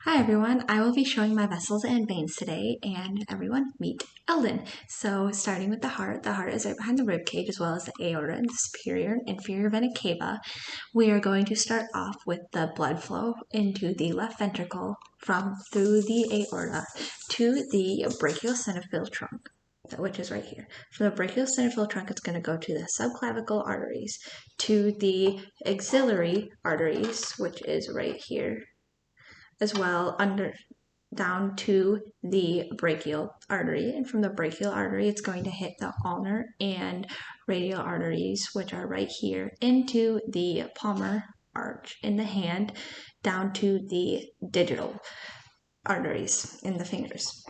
Hi everyone, I will be showing my vessels and veins today, and everyone meet Eldon. So starting with the heart is right behind the rib cage as well as the aorta and the superior and inferior vena cava. We are going to start off with the blood flow into the left ventricle from through the aorta to the brachiocinophil trunk, which is right here. From the brachiocinophil trunk, it's going to go to the subclavicle arteries, to the axillary arteries, which is right here, as well down to the brachial artery, and from the brachial artery it's going to hit the ulnar and radial arteries, which are right here, into the palmar arch in the hand, down to the digital arteries in the fingers.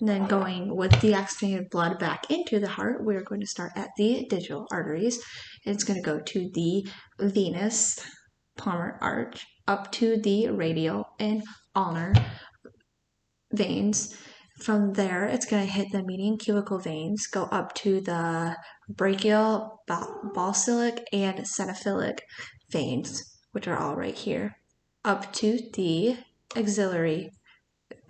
And then going with the oxygenated blood back into the heart, we're going to start at the digital arteries. It's going to go to the venous palmar arch, up to the radial and ulnar veins. From there, it's going to hit the median cubical veins, go up to the brachial, balsilic, and cenophilic veins, which are all right here, up to the axillary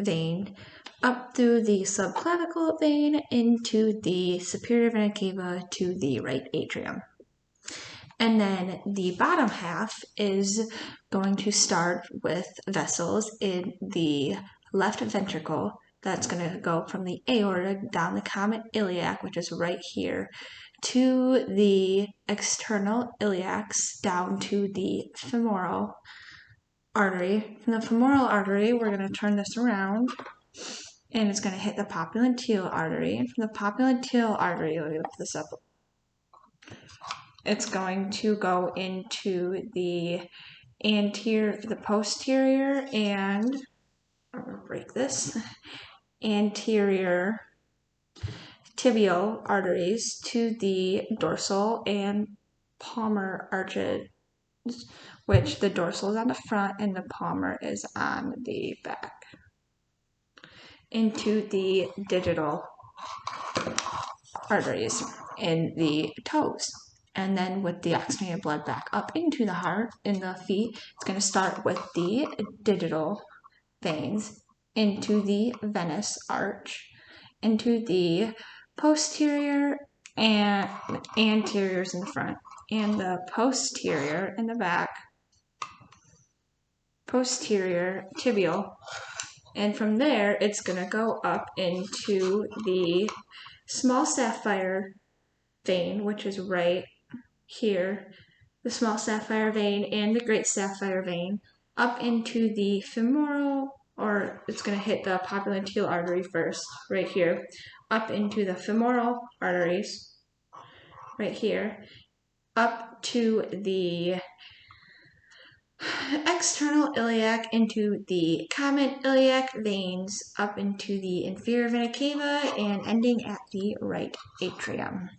vein, up through the subclavicle vein, into the superior vena cava to the right atrium. And then the bottom half is going to start with vessels in the left ventricle. That's going to go from the aorta down the common iliac, which is right here, to the external iliacs, down to the femoral artery. From the femoral artery, we're going to turn this around, and it's going to hit the popliteal artery. And from the popliteal artery, let me look this up. It's going to go into the posterior and, I'm going to break this, anterior tibial arteries to the dorsal and palmar arches, which the dorsal is on the front and the palmar is on the back, into the digital arteries in the toes. And then with the oxygenated blood back up into the heart in the feet, it's going to start with the digital veins into the venous arch, into the posterior and anteriors in the front, and the posterior in the back, posterior tibial. And from there, it's going to go up into the small sapphire vein, which is right here, the small sapphire vein and the great sapphire vein, up into the femoral, or it's going to hit the popliteal artery first, right here, up into the femoral arteries, right here, up to the external iliac, into the common iliac veins, up into the inferior vena cava, and ending at the right atrium.